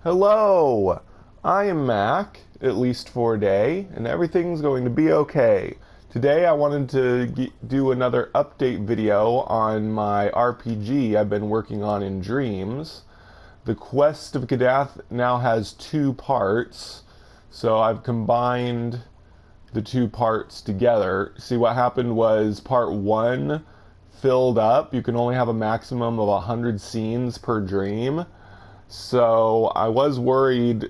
Hello! I am Mac, at least for a day, and everything's going to be okay. Today I wanted to do another update video on my RPG I've been working on in Dreams. The Quest of Kadath now has 2 parts, so I've combined the 2 parts together. See, what happened was part 1 filled up. You can only have a maximum of 100 scenes per dream. So I was worried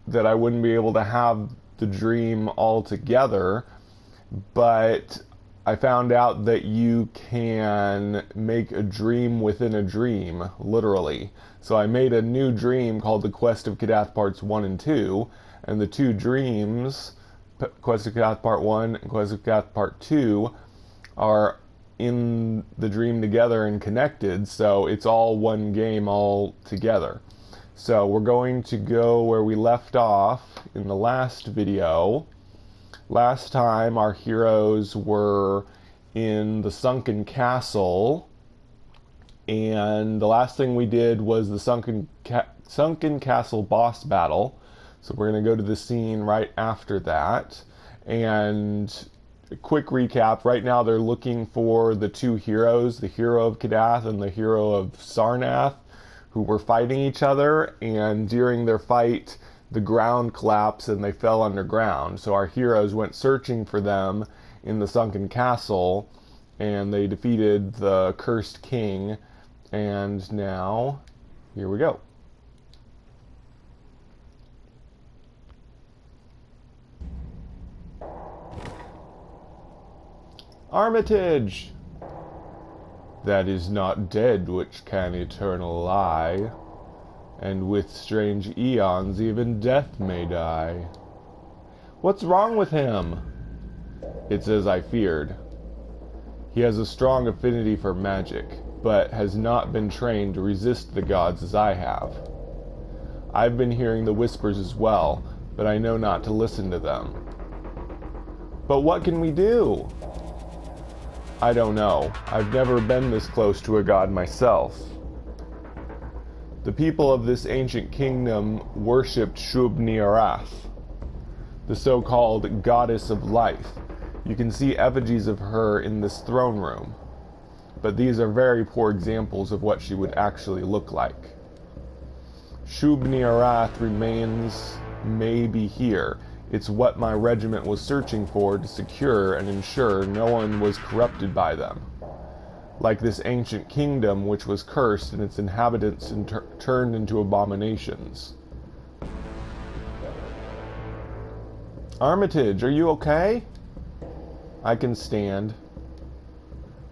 that I wouldn't be able to have the dream all together, but I found out that you can make a dream within a dream, literally. So I made a new dream called The Quest of Kadath Parts 1 and 2, and the 2 dreams, Quest of Kadath Part 1 and Quest of Kadath Part 2, are in the dream together and connected, so it's all one game all together. So we're going to go where we left off in the last video. Last time our heroes were in the sunken castle, and the last thing we did was the sunken castle boss battle. So we're going to go to the scene right after that. And a quick recap, right now they're looking for the 2 heroes, the hero of Kadath and the hero of Sarnath, who were fighting each other, and during their fight the ground collapsed and they fell underground. So our heroes went searching for them in the sunken castle, and they defeated the cursed king, and now here we go. Armitage! That is not dead which can eternal lie, and with strange eons even death may die. What's wrong with him? It's as I feared. He has a strong affinity for magic, but has not been trained to resist the gods as I have. I've been hearing the whispers as well, but I know not to listen to them. But what can we do? I don't know. I've never been this close to a god myself. The people of this ancient kingdom worshipped Shub-Niarath, the so-called goddess of life. You can see effigies of her in this throne room, but these are very poor examples of what she would actually look like. Shub-Niarath remains maybe here. It's what my regiment was searching for to secure and ensure no one was corrupted by them. Like this ancient kingdom which was cursed and its inhabitants turned into abominations. Armitage, are you okay? I can stand.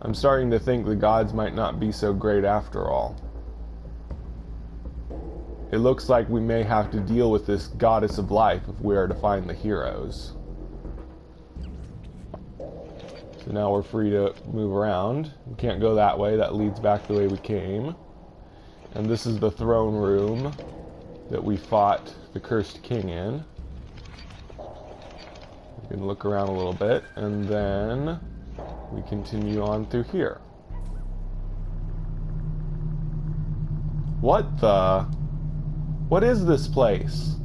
I'm starting to think the gods might not be so great after all. It looks like we may have to deal with this goddess of life if we are to find the heroes. So now we're free to move around. We can't go that way, that leads back the way we came. And this is the throne room that we fought the cursed king in. We can look around a little bit, and then we continue on through here. What the? What is this place?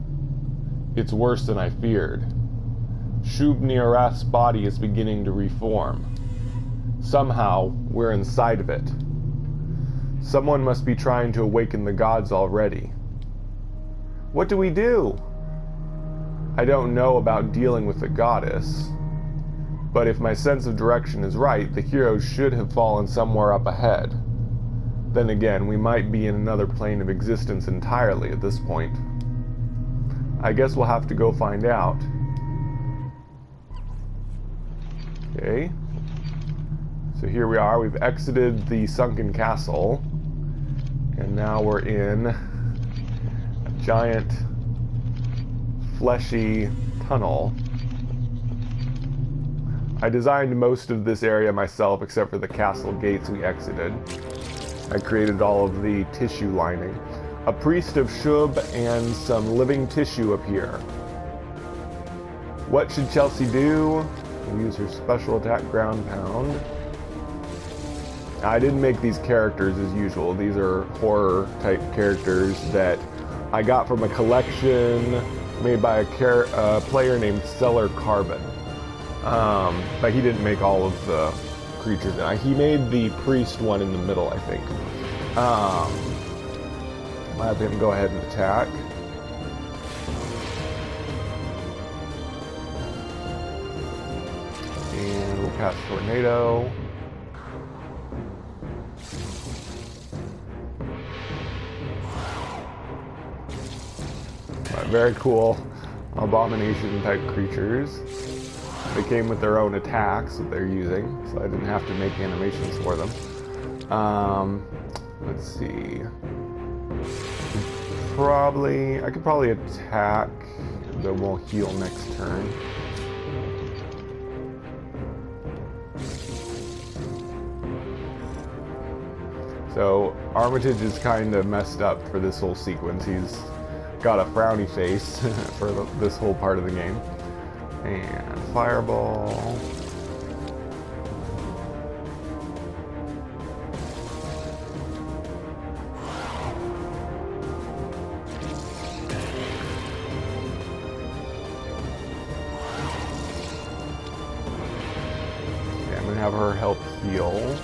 It's worse than I feared. Shub-Niarath's body is beginning to reform. Somehow, we're inside of it. Someone must be trying to awaken the gods already. What do we do? I don't know about dealing with the goddess, but if my sense of direction is right, the heroes should have fallen somewhere up ahead. Then again, we might be in another plane of existence entirely at this point. I guess we'll have to go find out. Okay. So here we are. We've exited the sunken castle. And now we're in a giant, fleshy tunnel. I designed most of this area myself except for the castle gates we exited. I created all of the tissue lining. A priest of Shub and some living tissue appear. What should Chelsea do? We'll use her special attack ground pound. I didn't make these characters as usual. These are horror type characters that I got from a collection made by a player named Stellar Carbon. But he didn't make all of the creatures. He made the priest one in the middle, I think. I'll have him go ahead and attack. And we'll cast Tornado. Very cool abomination type creatures. They came with their own attacks that they're using, so I didn't have to make animations for them. Let's see. I could probably attack, then we'll heal next turn. So Armitage is kind of messed up for this whole sequence. He's got a frowny face for this whole part of the game. And Fireball. Okay, I'm gonna have her help heal.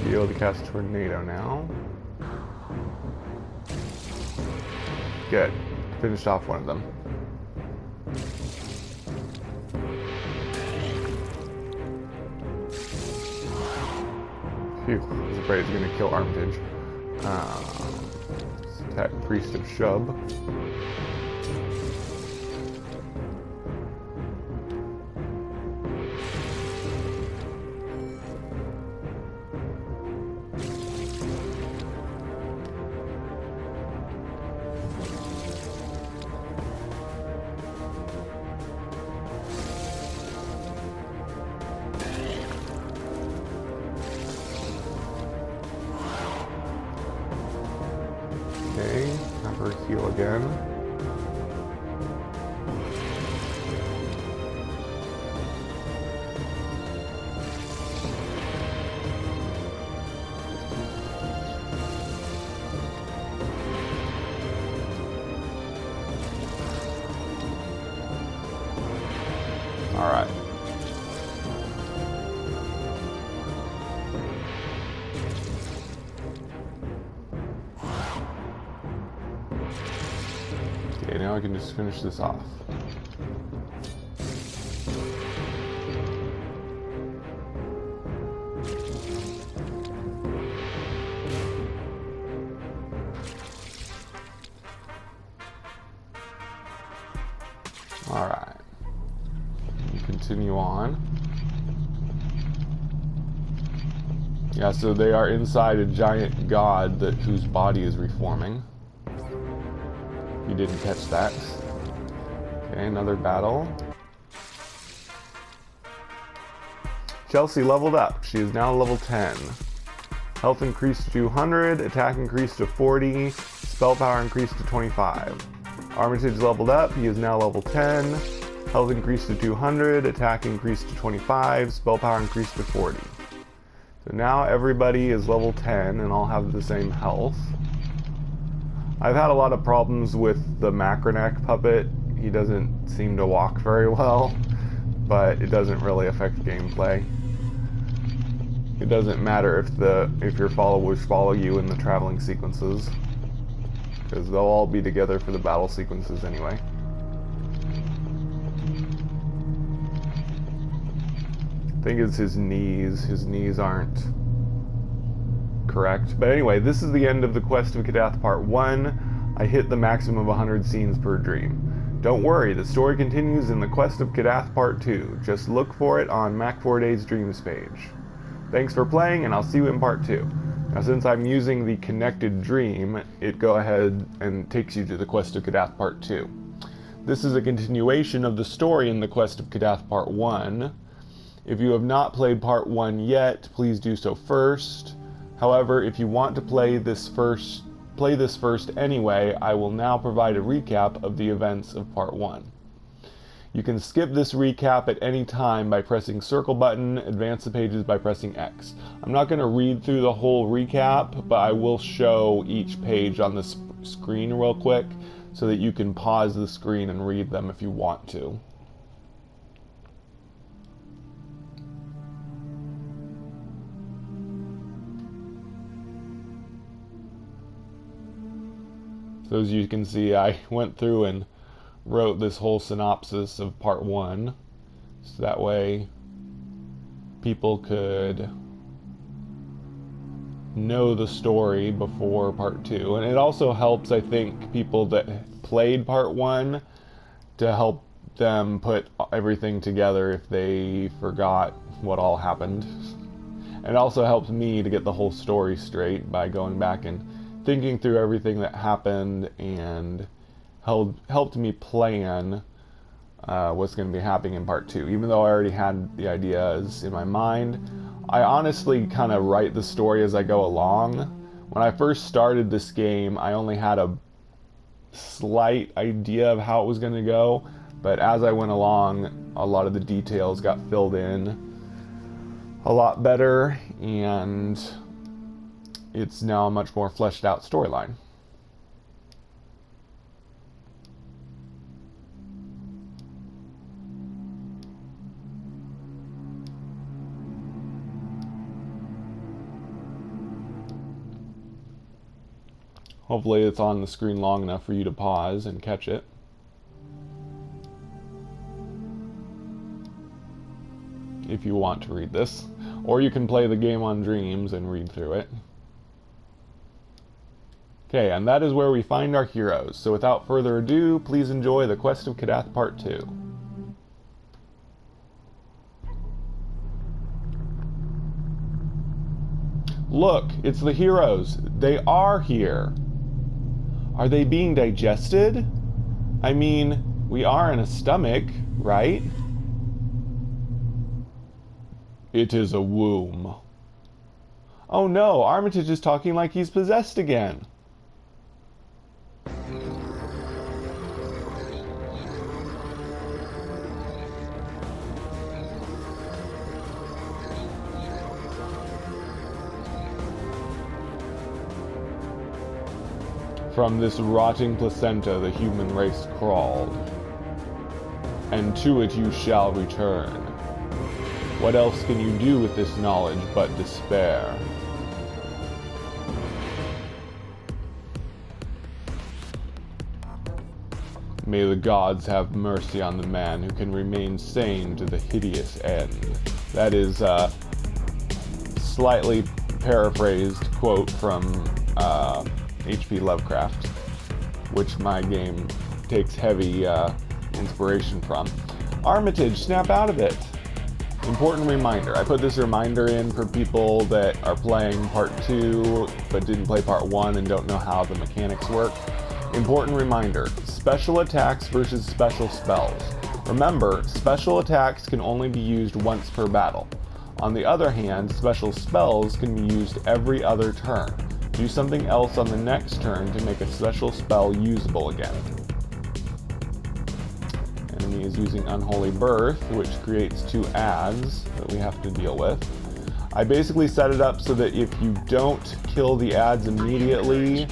Be able to cast Tornado now. Good. Finished off one of them. Phew. I was afraid it was going to kill Armitage. Let's attack Priest of Shub. Okay, have her heal again. All right. Okay, now I can just finish this off. All right. Continue on. Yeah, so they are inside a giant god whose body is reforming. You didn't catch that. Okay, another battle. Chelsea leveled up. She is now level 10. Health increased to 200, attack increased to 40, spell power increased to 25. Armitage leveled up. He is now level 10. Health increased to 200, attack increased to 25, spell power increased to 40. So now everybody is level 10 and all have the same health. I've had a lot of problems with the Macroneck puppet. He doesn't seem to walk very well, but it doesn't really affect gameplay. It doesn't matter if your followers follow you in the traveling sequences, because they'll all be together for the battle sequences anyway. I think it's his knees. His knees aren't correct. But anyway, this is the end of the Quest of Kadath Part 1. I hit the maximum of 100 scenes per dream. Don't worry, the story continues in the Quest of Kadath Part 2. Just look for it on Mac4Days Dreams page. Thanks for playing, and I'll see you in Part 2. Now, since I'm using the connected dream, it go ahead and takes you to the Quest of Kadath Part 2. This is a continuation of the story in the Quest of Kadath Part 1. If you have not played Part 1 yet, please do so first. However, if you want to play this first play this first anyway, I will now provide a recap of the events of Part 1. You can skip this recap at any time by pressing circle button, advance the pages by pressing X. I'm not going to read through the whole recap, but I will show each page on the screen real quick so that you can pause the screen and read them if you want to. So as you can see, I went through and wrote this whole synopsis of Part 1, so that way people could know the story before Part 2. And it also helps, I think, people that played Part 1 to help them put everything together if they forgot what all happened. And it also helps me to get the whole story straight by going back and thinking through everything that happened, and helped me plan what's going to be happening in Part 2. Even though I already had the ideas in my mind, I honestly kind of write the story as I go along. When I first started this game, I only had a slight idea of how it was going to go, but as I went along, a lot of the details got filled in a lot better, and it's now a much more fleshed out storyline. Hopefully it's on the screen long enough for you to pause and catch it. If you want to read this. Or you can play the game on Dreams and read through it. Okay, and that is where we find our heroes. So without further ado, please enjoy The Quest of Kadath Part 2. Look, it's the heroes. They are here. Are they being digested? I mean, we are in a stomach, right? It is a womb. Oh no, Armitage is talking like he's possessed again. From this rotting placenta the human race crawled, and to it you shall return. What else can you do with this knowledge but despair? May the gods have mercy on the man who can remain sane to the hideous end. That is a slightly paraphrased quote from H.P. Lovecraft, which my game takes heavy inspiration from. Armitage, snap out of it! Important reminder. I put this reminder in for people that are playing Part 2 but didn't play Part 1 and don't know how the mechanics work. Important reminder. Special attacks versus special spells. Remember, special attacks can only be used once per battle. On the other hand, special spells can be used every other turn. Do something else on the next turn to make a special spell usable again. Enemy is using Unholy Birth, which creates 2 ads that we have to deal with. I basically set it up so that if you don't kill the ads immediately,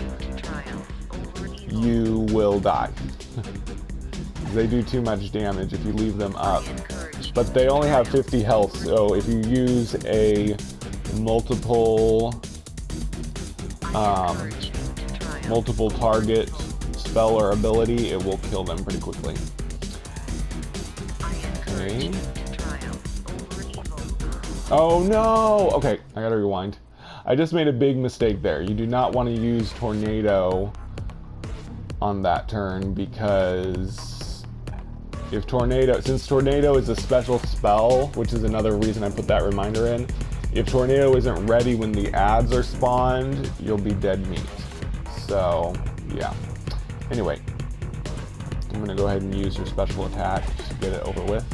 you will die. They do too much damage if you leave them up. But they only have 50 health, so if you use a multiple target spell or ability, it will kill them pretty quickly. Okay. Oh no! Okay, I gotta rewind. I just made a big mistake there. You do not want to use Tornado on that turn, because if since Tornado is a special spell, which is another reason I put that reminder in, if Tornado isn't ready when the ads are spawned, you'll be dead meat. So, yeah. Anyway, I'm going to go ahead and use your special attack to get it over with,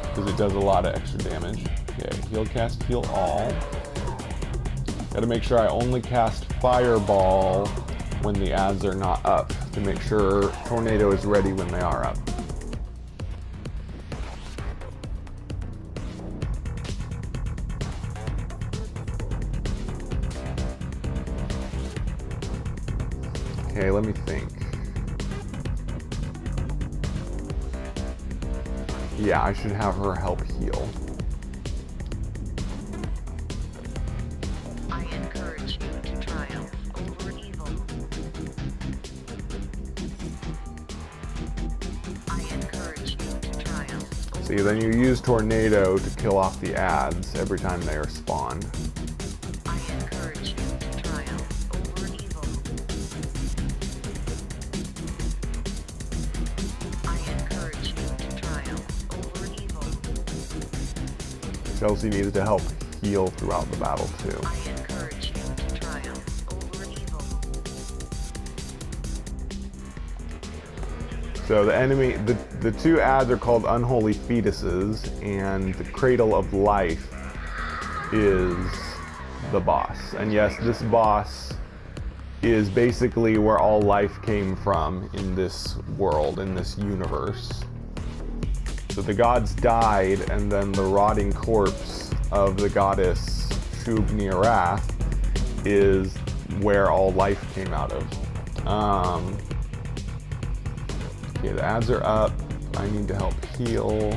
because it does a lot of extra damage. Okay, heal cast, heal all. Gotta make sure I only cast Fireball when the ads are not up to make sure Tornado is ready when they are up. Okay, let me think. Yeah, I should have her help heal. I encourage you to triumph over evil. I encourage you to triumph. See, then you use Tornado to kill off the ads every time they are spawned. I encourage you to triumph over evil. I encourage you to triumph over evil. Chelsea needs to help heal throughout the battle too. I encourage you to triumph over evil. So the enemy, the two ads are called Unholy Fetuses, and the Cradle of Life is the boss. And yes, this boss is basically where all life came from in this world, in this universe. So the gods died, and then the rotting corpse of the goddess Shub-Niarath is where all life came out of. Okay, the ads are up. I need to help heal.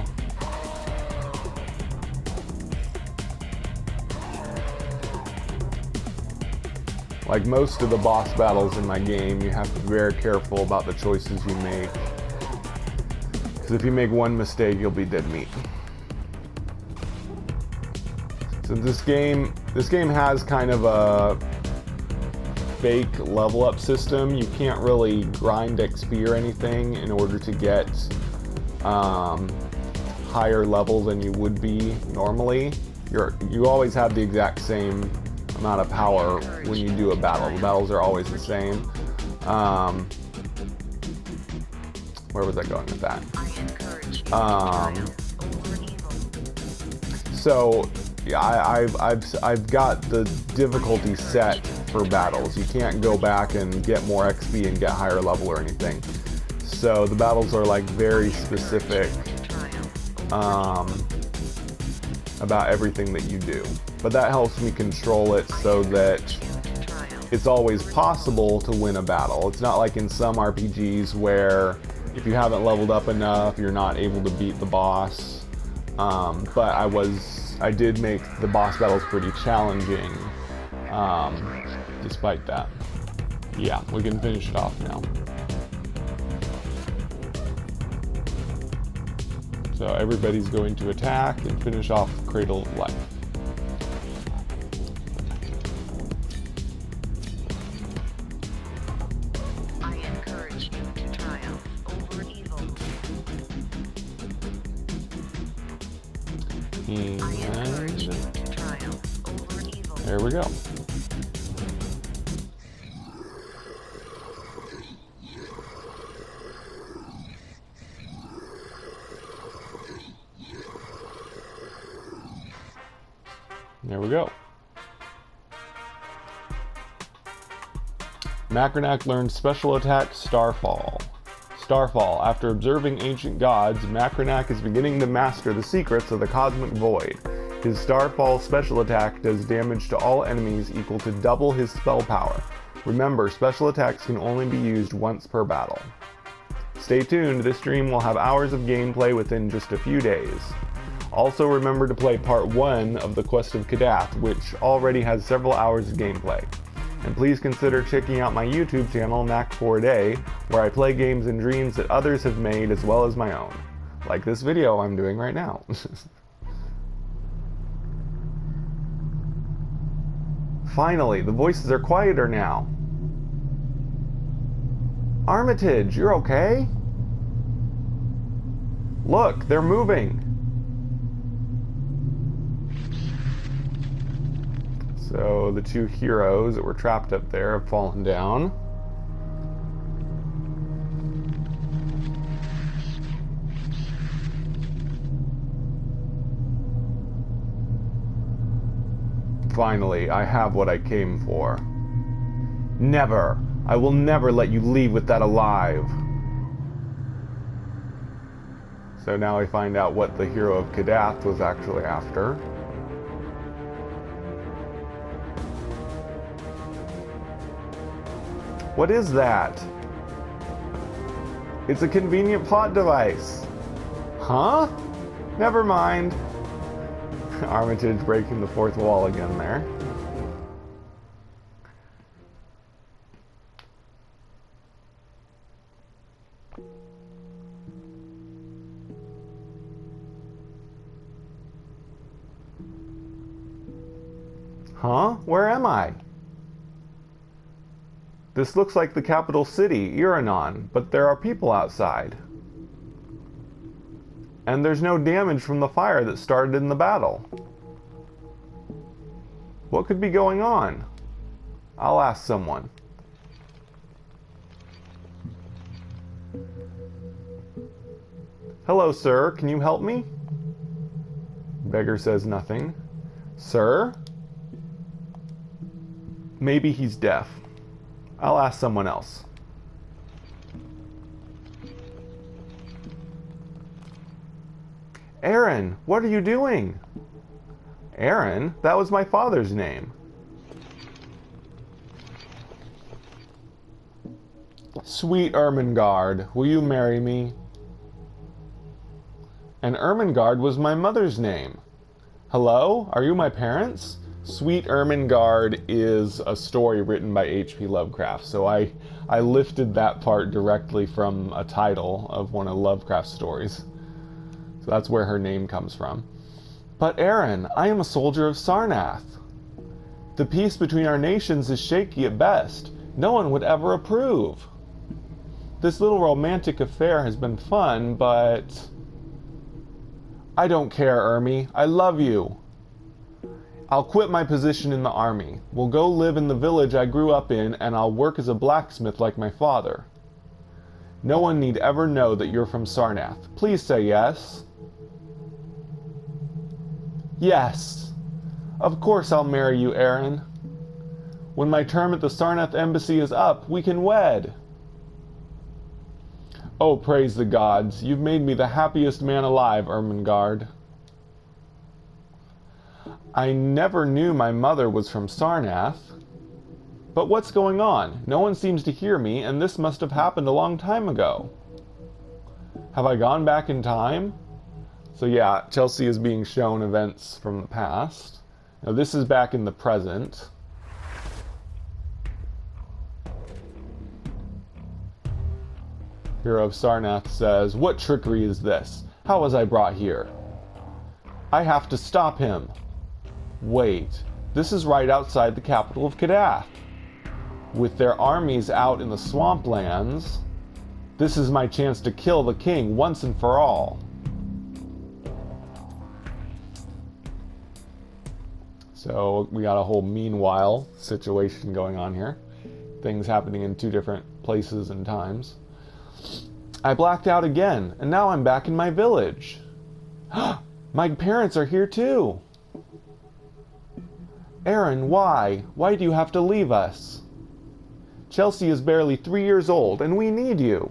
Like most of the boss battles in my game, you have to be very careful about the choices you make. Because if you make one mistake, you'll be dead meat. So this game has kind of a fake level up system. You can't really grind XP or anything in order to get higher level than you would be normally. You always have the exact same amount of power when you do a battle. The battles are always the same. Where was I going with that? So yeah, I've got the difficulty set for battles. You can't go back and get more XP and get higher level or anything. So the battles are like very specific about everything that you do. But that helps me control it so that it's always possible to win a battle. It's not like in some RPGs where if you haven't leveled up enough, you're not able to beat the boss. But I did make the boss battles pretty challenging, despite that. Yeah, we can finish it off now. So everybody's going to attack and finish off Cradle of Life. I encourage you to triumph over evil. And there we go. There we go. Macronac learns special attack Starfall. Starfall. After observing ancient gods, Macronac is beginning to master the secrets of the cosmic void. His Starfall special attack does damage to all enemies equal to double his spell power. Remember, special attacks can only be used once per battle. Stay tuned, this stream will have hours of gameplay within just a few days. Also remember to play part 1 of the Quest of Kadath, which already has several hours of gameplay. And please consider checking out my YouTube channel, Knack4Day, where I play games and dreams that others have made as well as my own. Like this video I'm doing right now. Finally, the voices are quieter now. Armitage, you're okay? Look, they're moving. So the two heroes that were trapped up there have fallen down. Finally, I have what I came for. Never I will never let you leave with that alive. So now we find out what the hero of Kadath was actually after. What is that? It's a convenient plot device. Huh? Never mind. Armitage breaking the fourth wall again there. Huh? Where am I? This looks like the capital city, Iranon, but there are people outside. And there's no damage from the fire that started in the battle. What could be going on? I'll ask someone. Hello, sir. Can you help me? Beggar says nothing. Sir? Maybe he's deaf. I'll ask someone else. Aaron, what are you doing? Aaron? That was my father's name. Sweet Ermengarde, will you marry me? And Ermengarde was my mother's name. Hello? Are you my parents? Sweet Ermengarde is a story written by H.P. Lovecraft, so I lifted that part directly from a title of one of Lovecraft's stories. So that's where her name comes from. But Aaron, I am a soldier of Sarnath. The peace between our nations is shaky at best. No one would ever approve. This little romantic affair has been fun, but... I don't care, Ermi. I love you. I'll quit my position in the army. We'll go live in the village I grew up in, and I'll work as a blacksmith like my father. No one need ever know that you're from Sarnath. Please say yes. Yes. Of course I'll marry you, Aaron. When my term at the Sarnath embassy is up, we can wed. Oh, praise the gods. You've made me the happiest man alive, Ermengarde. I never knew my mother was from Sarnath. But what's going on? No one seems to hear me, and this must have happened a long time ago. Have I gone back in time? So yeah, Chelsea is being shown events from the past. Now this is back in the present. Hero of Sarnath says, "What trickery is this? How was I brought here? I have to stop him. Wait, this is right outside the capital of Kadath. With their armies out in the swamplands, this is my chance to kill the king once and for all." So we got a whole meanwhile situation going on here. Things happening in two different places and times. I blacked out again, and now I'm back in my village. My parents are here too. Aaron, why? Why do you have to leave us? Chelsea is barely 3 years old, and we need you.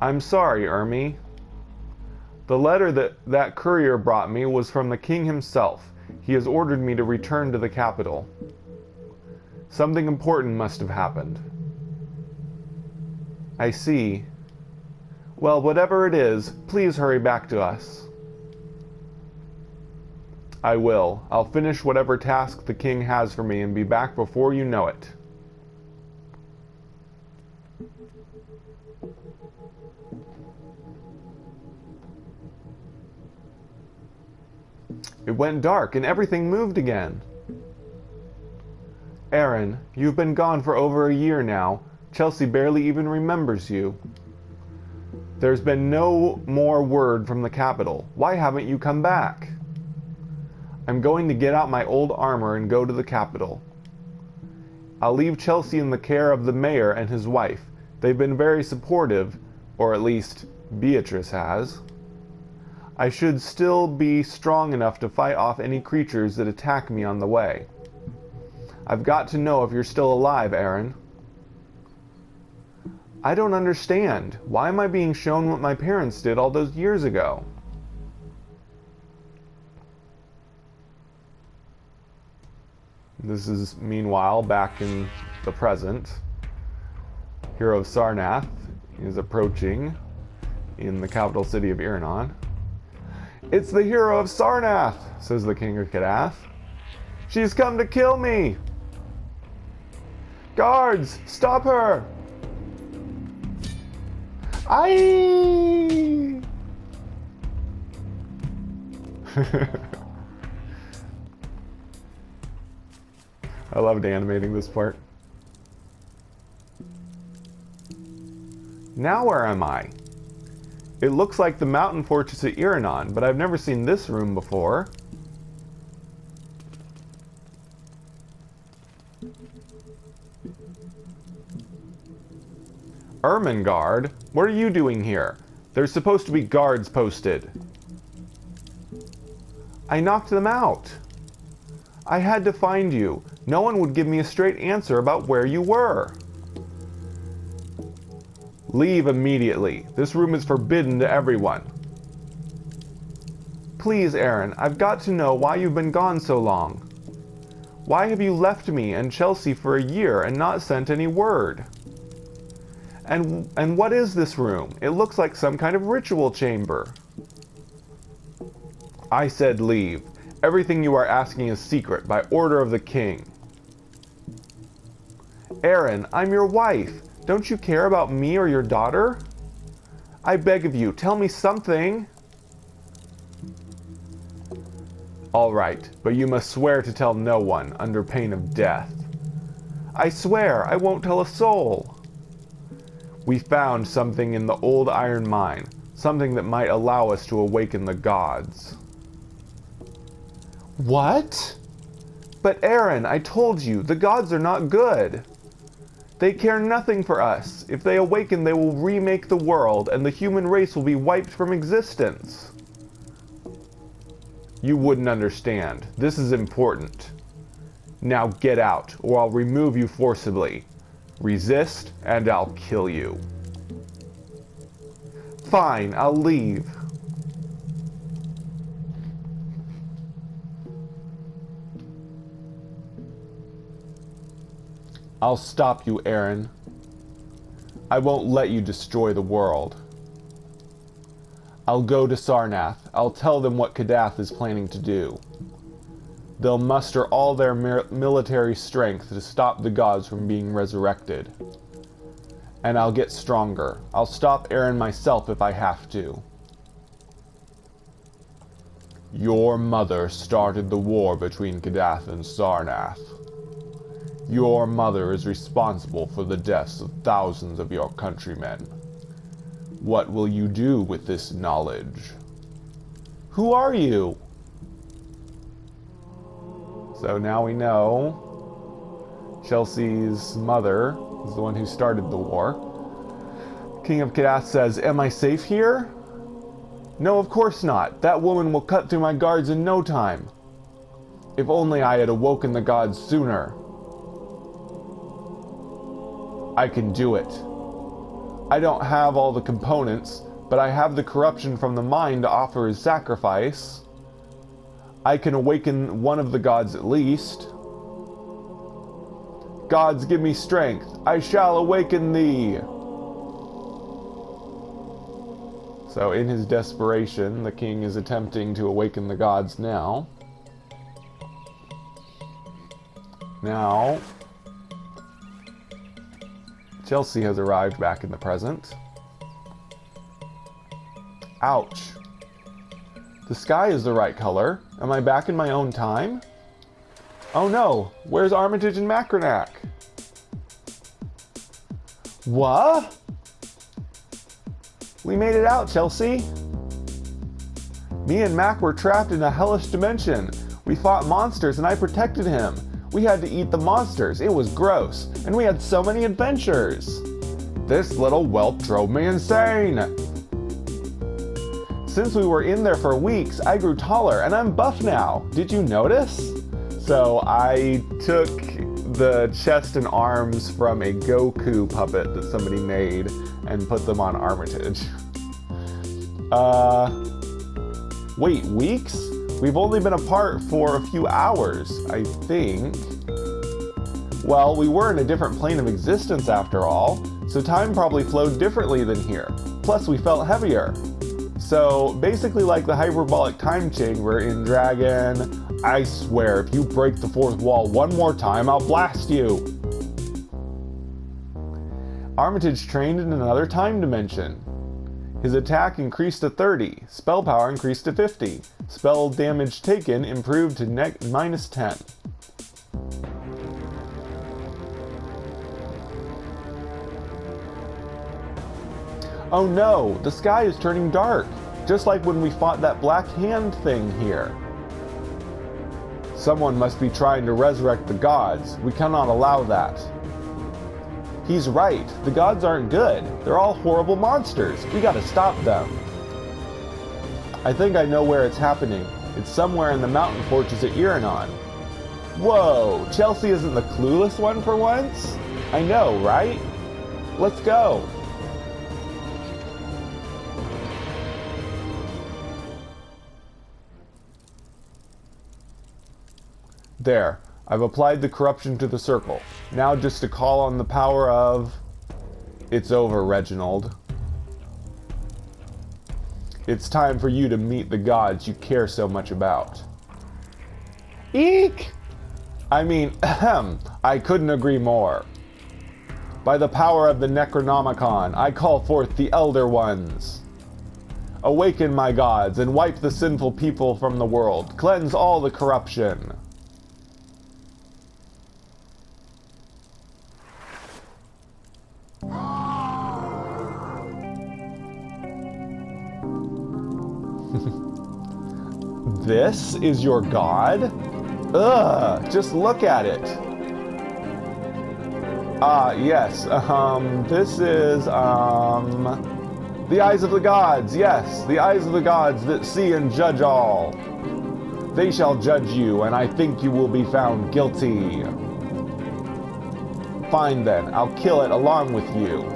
I'm sorry, Ermi. The letter that courier brought me was from the king himself. He has ordered me to return to the capital. Something important must have happened. I see. Well, whatever it is, please hurry back to us. I will. I'll finish whatever task the king has for me and be back before you know it. It went dark and everything moved again. Aaron, you've been gone for over a year now. Chelsea barely even remembers you. There's been no more word from the capital. Why haven't you come back? I'm going to get out my old armor and go to the capital. I'll leave Chelsea in the care of the mayor and his wife. They've been very supportive, or at least Beatrice has. I should still be strong enough to fight off any creatures that attack me on the way. I've got to know if you're still alive, Aaron. I don't understand. Why am I being shown what my parents did all those years ago? This is, meanwhile, back in the present. Hero of Sarnath is approaching in the capital city of Iranon. It's the hero of Sarnath, says the king of Kadath. She's come to kill me! Guards, stop her! Aye! I loved animating this part. Now where am I? It looks like the mountain fortress at Iranon, but I've never seen this room before. Ermengarde, what are you doing here? There's supposed to be guards posted. I knocked them out. I had to find you. No one would give me a straight answer about where you were. Leave immediately. This room is forbidden to everyone. Please, Aaron, I've got to know why you've been gone so long. Why have you left me and Chelsea for a year and not sent any word? And what is this room? It looks like some kind of ritual chamber. I said leave. Everything you are asking is secret by order of the king. Aaron, I'm your wife. Don't you care about me or your daughter? I beg of you, tell me something. All right, but you must swear to tell no one under pain of death. I swear, I won't tell a soul. We found something in the old iron mine, something that might allow us to awaken the gods. What? But Aaron, I told you, the gods are not good. They care nothing for us. If they awaken, they will remake the world, and the human race will be wiped from existence. You wouldn't understand. This is important. Now get out, or I'll remove you forcibly. Resist, and I'll kill you. Fine, I'll leave. I'll stop you, Aaron. I won't let you destroy the world. I'll go to Sarnath. I'll tell them what Kadath is planning to do. They'll muster all their military strength to stop the gods from being resurrected. And I'll get stronger. I'll stop Aaron myself if I have to. Your mother started the war between Kadath and Sarnath. Your mother is responsible for the deaths of thousands of your countrymen. What will you do with this knowledge? Who are you? So now we know Chelsea's mother is the one who started the war. King of Kadath says, am I safe here? No, of course not. That woman will cut through my guards in no time. If only I had awoken the gods sooner. I can do it. I don't have all the components, but I have the corruption from the mind to offer as sacrifice. I can awaken one of the gods at least. Gods, give me strength. I shall awaken thee. So in his desperation, the king is attempting to awaken the gods now. Now, Chelsea has arrived back in the present. Ouch. The sky is the right color. Am I back in my own time? Oh no, where's Armitage and Macronac? What? We made it out, Chelsea. Me and Mac were trapped in a hellish dimension. We fought monsters and I protected him. We had to eat the monsters. It was gross. And we had so many adventures. This little whelp drove me insane. Since we were in there for weeks, I grew taller and I'm buff now. Did you notice? So I took the chest and arms from a Goku puppet that somebody made and put them on Armitage. Wait, weeks? We've only been apart for a few hours, I think. Well, we were in a different plane of existence after all, so time probably flowed differently than here. Plus, we felt heavier. So, basically like the hyperbolic time chamber in Dragon, I swear, if you break the fourth wall one more time, I'll blast you! Armitage trained in another time dimension. His attack increased to 30, spell power increased to 50, spell damage taken improved to minus 10. Oh no, the sky is turning dark, just like when we fought that black hand thing here. Someone must be trying to resurrect the gods. We cannot allow that. He's right, the gods aren't good. They're all horrible monsters. We gotta stop them. I think I know where it's happening. It's somewhere in the mountain fortress at Iranon. Whoa, Chelsea isn't the clueless one for once? I know, right? Let's go. There, I've applied the corruption to the circle. Now just to call on the power of... It's over, Reginald. It's time for you to meet the gods you care so much about. Eek! I mean, ahem, I couldn't agree more. By the power of the Necronomicon, I call forth the Elder Ones. Awaken, my gods, and wipe the sinful people from the world. Cleanse all the corruption. This is your god? Ugh, just look at it. Yes, this is, the eyes of the gods, yes, the eyes of the gods that see and judge all. They shall judge you, and I think you will be found guilty. Fine then, I'll kill it along with you.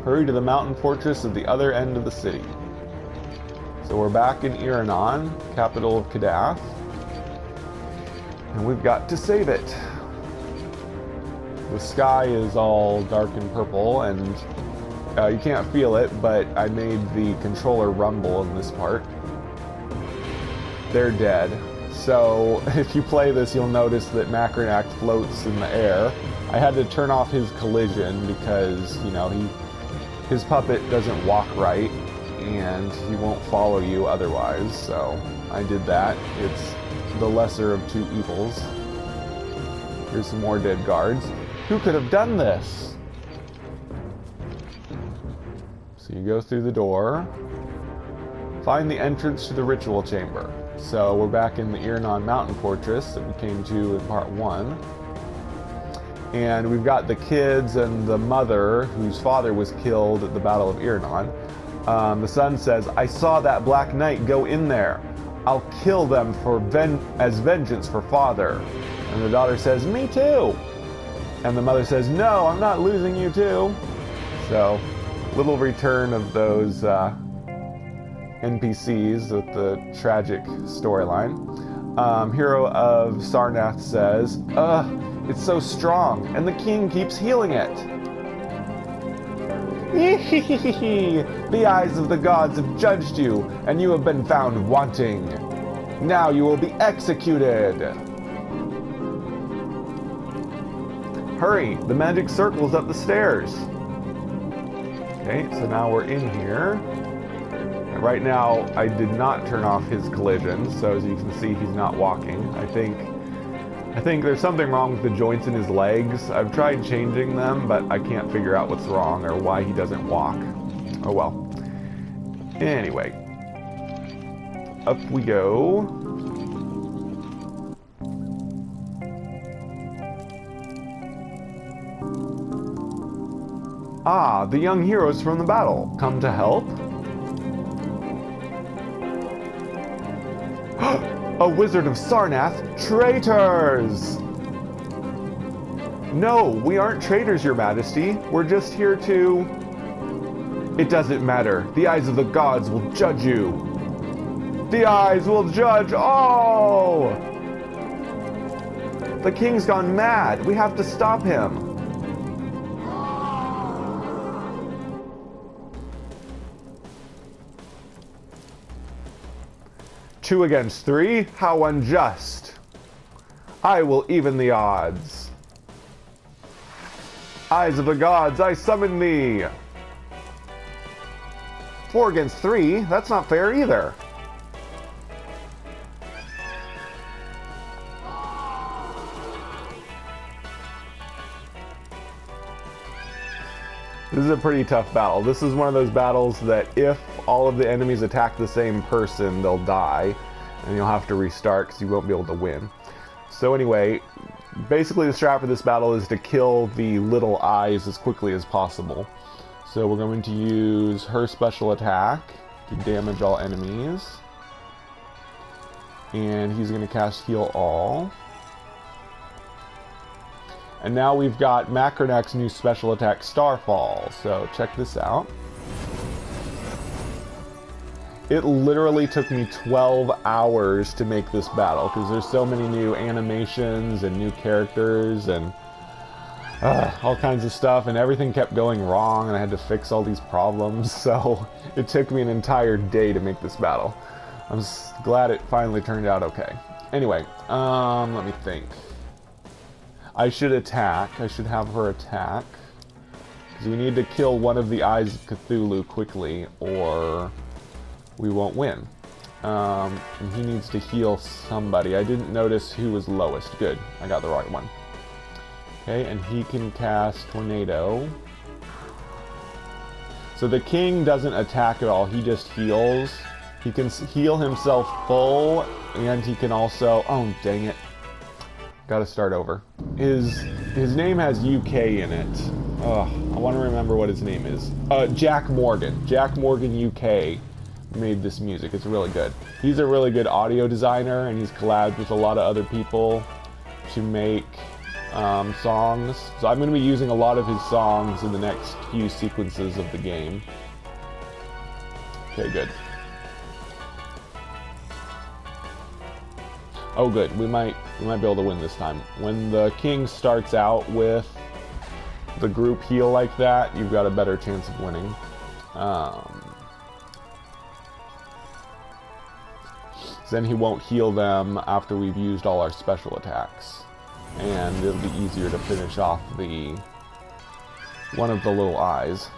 Hurry to the mountain fortress at the other end of the city. So we're back in Iranon, capital of Kadath. And we've got to save it. The sky is all dark and purple, and you can't feel it, but I made the controller rumble in this part. They're dead. So if you play this, you'll notice that Macronac floats in the air. I had to turn off his collision because, you know, his puppet doesn't walk right, and he won't follow you otherwise, so I did that. It's the lesser of two evils. Here's some more dead guards. Who could have done this? So you go through the door, find the entrance to the ritual chamber. So we're back in the Iranon mountain fortress that we came to in part 1. And we've got the kids and the mother, whose father was killed at the Battle of Iranon. The son says, I saw that Black Knight go in there. I'll kill them as vengeance for father. And the daughter says, me too. And the mother says, no, I'm not losing you too. So, little return of those NPCs with the tragic storyline. Hero of Sarnath says, it's so strong, and the king keeps healing it. The eyes of the gods have judged you, and you have been found wanting. Now you will be executed. Hurry, the magic circle's up the stairs. Okay, so now we're in here. And right now, I did not turn off his collision, so as you can see, he's not walking. I think there's something wrong with the joints in his legs. I've tried changing them, but I can't figure out what's wrong or why he doesn't walk. Oh well. Anyway. Up we go. Ah, the young heroes from the battle. Come to help? A wizard of Sarnath, traitors! No, we aren't traitors, Your Majesty. We're just here to... It doesn't matter. The eyes of the gods will judge you. The eyes will judge all! The king's gone mad. We have to stop him. Two against three? How unjust. I will even the odds. Eyes of the gods, I summon thee. 4 against 3? That's not fair either. This is a pretty tough battle. This is one of those battles that if all of the enemies attack the same person, they'll die, and you'll have to restart because you won't be able to win. So anyway, basically the strat for this battle is to kill the little eyes as quickly as possible. So we're going to use her special attack to damage all enemies. And he's going to cast Heal All. And now we've got Macronach's new special attack, Starfall. So check this out. It literally took me 12 hours to make this battle because there's so many new animations and new characters and all kinds of stuff, and everything kept going wrong and I had to fix all these problems, so it took me an entire day to make this battle. I'm glad it finally turned out okay. Anyway, let me think. I should attack. I should have her attack because we need to kill one of the Eyes of Cthulhu quickly or we won't win. And he needs to heal somebody. I didn't notice who was lowest. Good, I got the right one. Okay, and he can cast Tornado. So the king doesn't attack at all, he just heals. He can heal himself full, and he can also... Oh, dang it. Gotta start over. His name has UK in it. Ugh, I want to remember what his name is. Jack Morgan. Jack Morgan UK made this music. It's really good. He's a really good audio designer, and he's collabed with a lot of other people to make songs. So I'm going to be using a lot of his songs in the next few sequences of the game. Okay, good. Oh, good. We might be able to win this time. When the king starts out with the group heal like that, you've got a better chance of winning. Then he won't heal them after we've used all our special attacks. And it'll be easier to finish off one of the little eyes.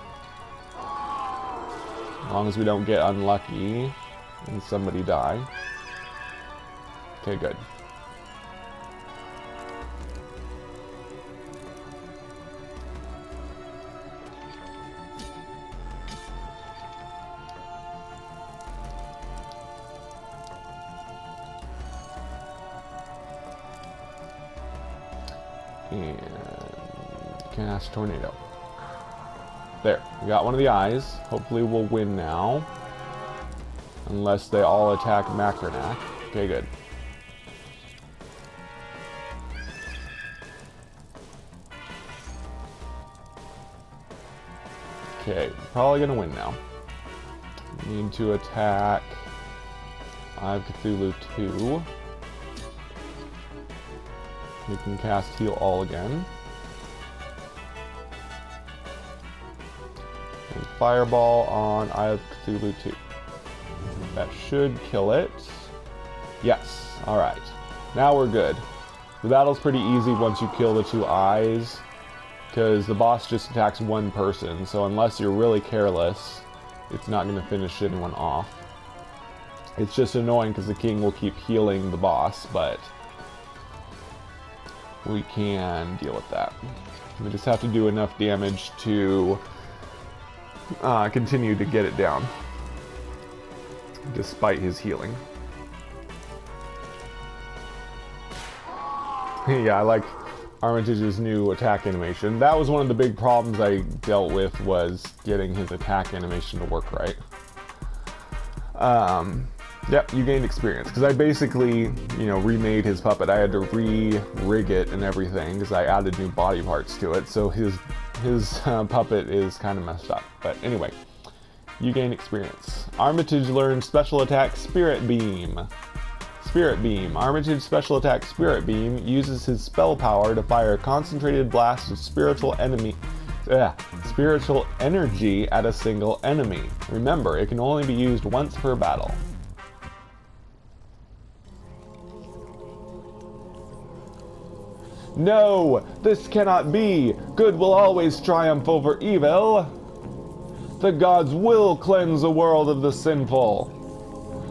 As long as we don't get unlucky and somebody die. Okay, good. And cast Tornado. There, we got one of the eyes. Hopefully we'll win now. Unless they all attack Macronach. Okay, good. Okay, probably gonna win now. Need to attack Eye of Cthulhu 2. We can cast Heal All again. And Fireball on Eye of Cthulhu 2. That should kill it. Yes, alright. Now we're good. The battle's pretty easy once you kill the 2 eyes, because the boss just attacks one person, so unless you're really careless, it's not going to finish anyone off. It's just annoying because the king will keep healing the boss, but we can deal with that. We just have to do enough damage to continue to get it down, despite his healing. Yeah, I like Armitage's new attack animation. That was one of the big problems I dealt with, was getting his attack animation to work right. Yep, you gained experience, because I basically, remade his puppet. I had to re-rig it and everything, because I added new body parts to it, so his puppet is kind of messed up. But anyway, you gain experience. Armitage learned special attack Spirit Beam. Spirit Beam. Armitage special attack Spirit Beam uses his spell power to fire a concentrated blast of spiritual energy at a single enemy. Remember, it can only be used once per battle. No! This cannot be! Good will always triumph over evil! The gods will cleanse the world of the sinful.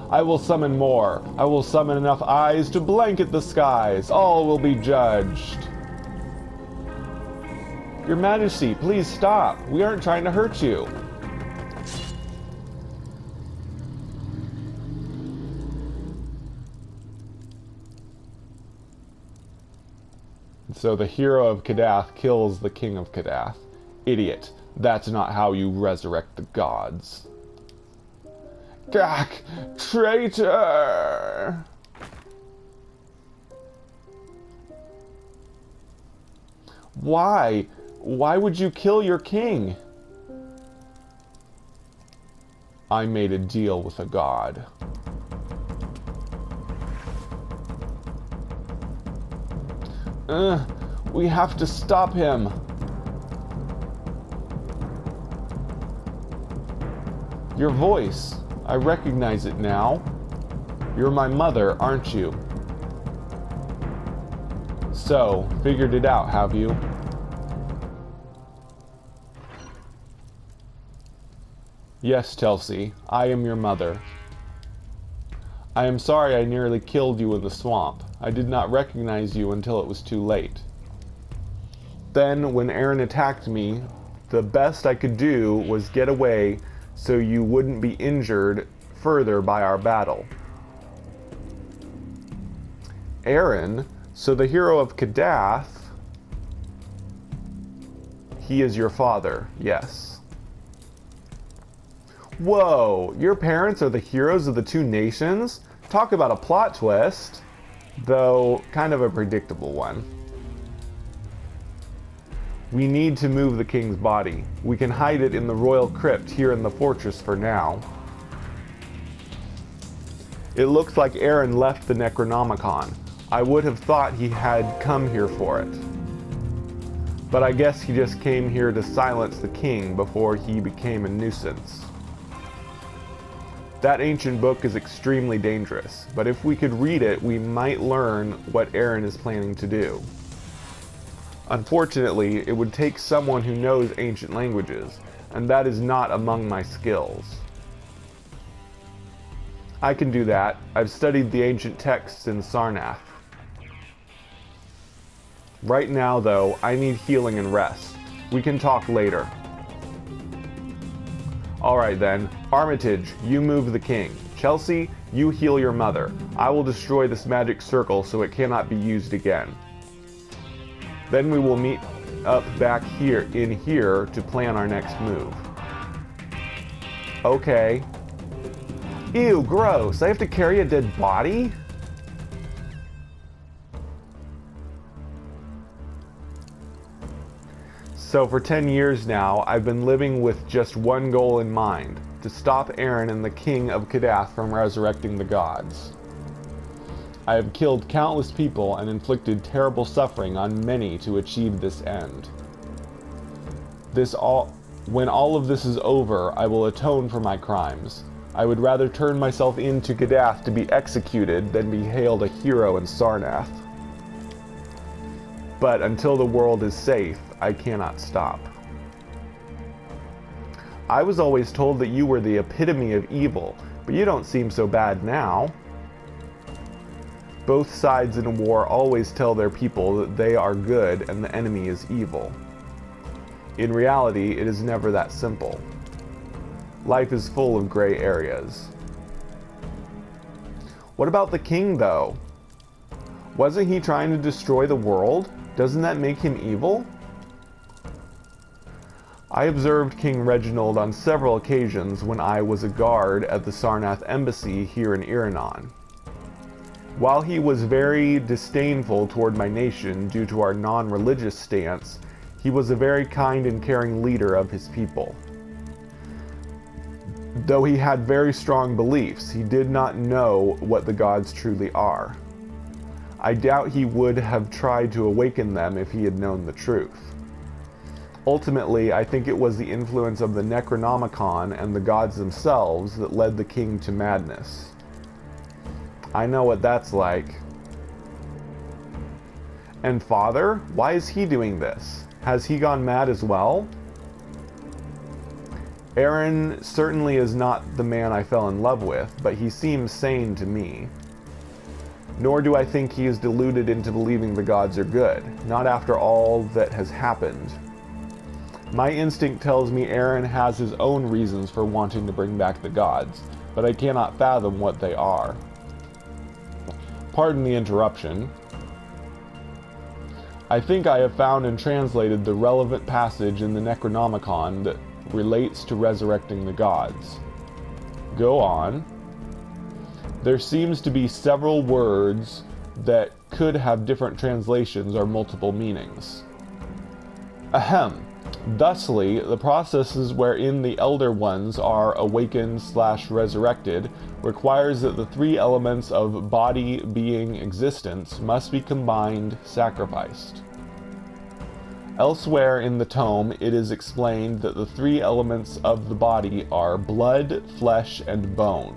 I will summon more. I will summon enough eyes to blanket the skies. All will be judged. Your Majesty, please stop. We aren't trying to hurt you. So the hero of Kadath kills the king of Kadath. Idiot. That's not how you resurrect the gods. Gak! Traitor! Why? Why would you kill your king? I made a deal with a god. We have to stop him. Your voice. I recognize it now. You're my mother, aren't you? So, figured it out, have you? Yes, Chelsea, I am your mother. I am sorry I nearly killed you in the swamp. I did not recognize you until it was too late. Then, when Aaron attacked me, the best I could do was get away so you wouldn't be injured further by our battle. Aaron, so the hero of Kadath, he is your father, yes. Whoa, your parents are the heroes of the two nations? Talk about a plot twist, though kind of a predictable one. We need to move the king's body. We can hide it in the royal crypt here in the fortress for now. It looks like Aaron left the Necronomicon. I would have thought he had come here for it. But I guess he just came here to silence the king before he became a nuisance. That ancient book is extremely dangerous, but if we could read it, we might learn what Aaron is planning to do. Unfortunately, it would take someone who knows ancient languages, and that is not among my skills. I can do that. I've studied the ancient texts in Sarnath. Right now, though, I need healing and rest. We can talk later. Alright then, Armitage, you move the king. Chelsea, you heal your mother. I will destroy this magic circle so it cannot be used again. Then we will meet up back here to plan our next move. Okay. Ew, gross. I have to carry a dead body? So for 10 years now, I've been living with just one goal in mind, to stop Aaron and the king of Kadath from resurrecting the gods. I have killed countless people and inflicted terrible suffering on many to achieve this end. When all of this is over, I will atone for my crimes. I would rather turn myself into Kadath to be executed than be hailed a hero in Sarnath. But until the world is safe, I cannot stop. I was always told that you were the epitome of evil, but you don't seem so bad now. Both sides in a war always tell their people that they are good and the enemy is evil. In reality, it is never that simple. Life is full of gray areas. What about the king, though? Wasn't he trying to destroy the world? Doesn't that make him evil? I observed King Reginald on several occasions when I was a guard at the Sarnath embassy here in Iranon. While he was very disdainful toward my nation due to our non-religious stance, he was a very kind and caring leader of his people. Though he had very strong beliefs, he did not know what the gods truly are. I doubt he would have tried to awaken them if he had known the truth. Ultimately, I think it was the influence of the Necronomicon and the gods themselves that led the king to madness. I know what that's like. And father, why is he doing this? Has he gone mad as well? Aaron certainly is not the man I fell in love with, but he seems sane to me. Nor do I think he is deluded into believing the gods are good, not after all that has happened. My instinct tells me Aaron has his own reasons for wanting to bring back the gods, but I cannot fathom what they are. Pardon the interruption. I think I have found and translated the relevant passage in the Necronomicon that relates to resurrecting the gods. Go on. There seems to be several words that could have different translations or multiple meanings. Ahem. Thusly, the processes wherein the Elder Ones are awakened/resurrected requires that the three elements of body, being, existence must be combined, sacrificed. Elsewhere in the tome, it is explained that the three elements of the body are blood, flesh, and bone.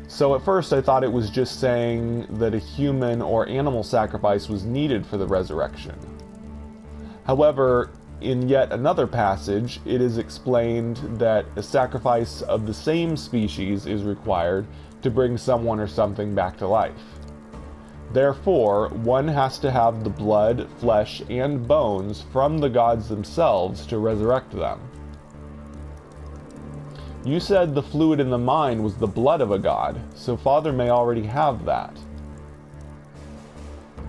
So at first I thought it was just saying that a human or animal sacrifice was needed for the resurrection. However, in yet another passage, it is explained that a sacrifice of the same species is required to bring someone or something back to life. Therefore, one has to have the blood, flesh, and bones from the gods themselves to resurrect them. You said the fluid in the mind was the blood of a god, so Father may already have that.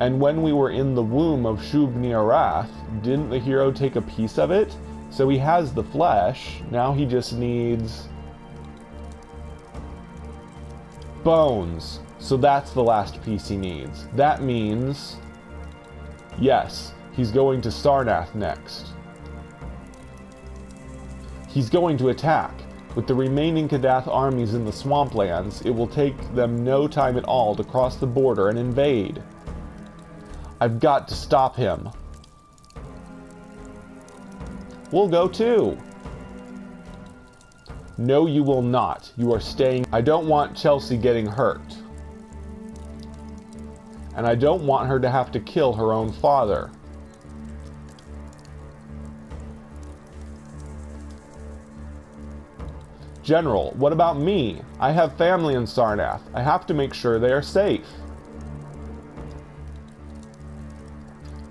And when we were in the womb of Shub-Niarath, didn't the hero take a piece of it? So he has the flesh, now he just needs bones. So that's the last piece he needs. That means, yes, he's going to Sarnath next. He's going to attack. With the remaining Kadath armies in the swamplands, it will take them no time at all to cross the border and invade. I've got to stop him. We'll go too. No, you will not. You are staying. I don't want Chelsea getting hurt. And I don't want her to have to kill her own father. General, what about me? I have family in Sarnath. I have to make sure they are safe.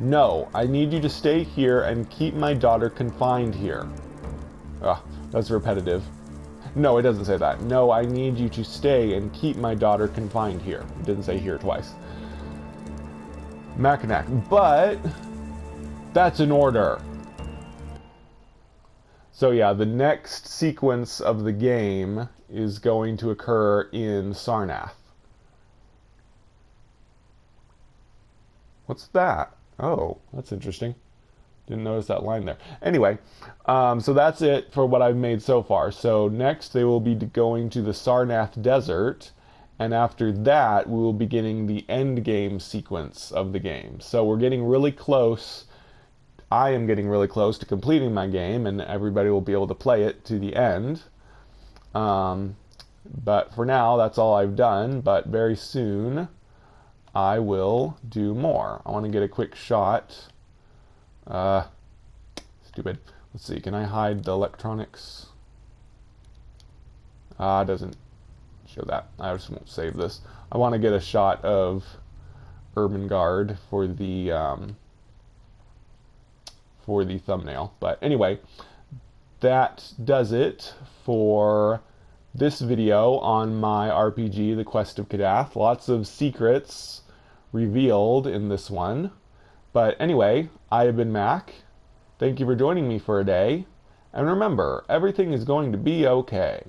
No, I need you to stay here and keep my daughter confined here. Ugh, that's repetitive. No, it doesn't say that. No, I need you to stay and keep my daughter confined here. It didn't say here twice. Mackinac, but that's an order. So yeah, the next sequence of the game is going to occur in Sarnath. What's that? Oh, that's interesting. Didn't notice that line there. Anyway, so that's it for what I've made so far. So next they will be going to the Sarnath Desert, and after that we will be getting the end game sequence of the game. So we're getting really close. I am getting really close to completing my game, and everybody will be able to play it to the end. But for now, that's all I've done. But very soon I will do more. I want to get a quick shot. Stupid. Let's see, can I hide the electronics? It doesn't show that. I just won't save this. I want to get a shot of Ermengarde for the thumbnail. But anyway, that does it for this video on my RPG, The Quest of Kadath. Lots of secrets revealed in this one. But anyway, I have been Mac, Thank you for joining me for a day, and remember, everything is going to be okay.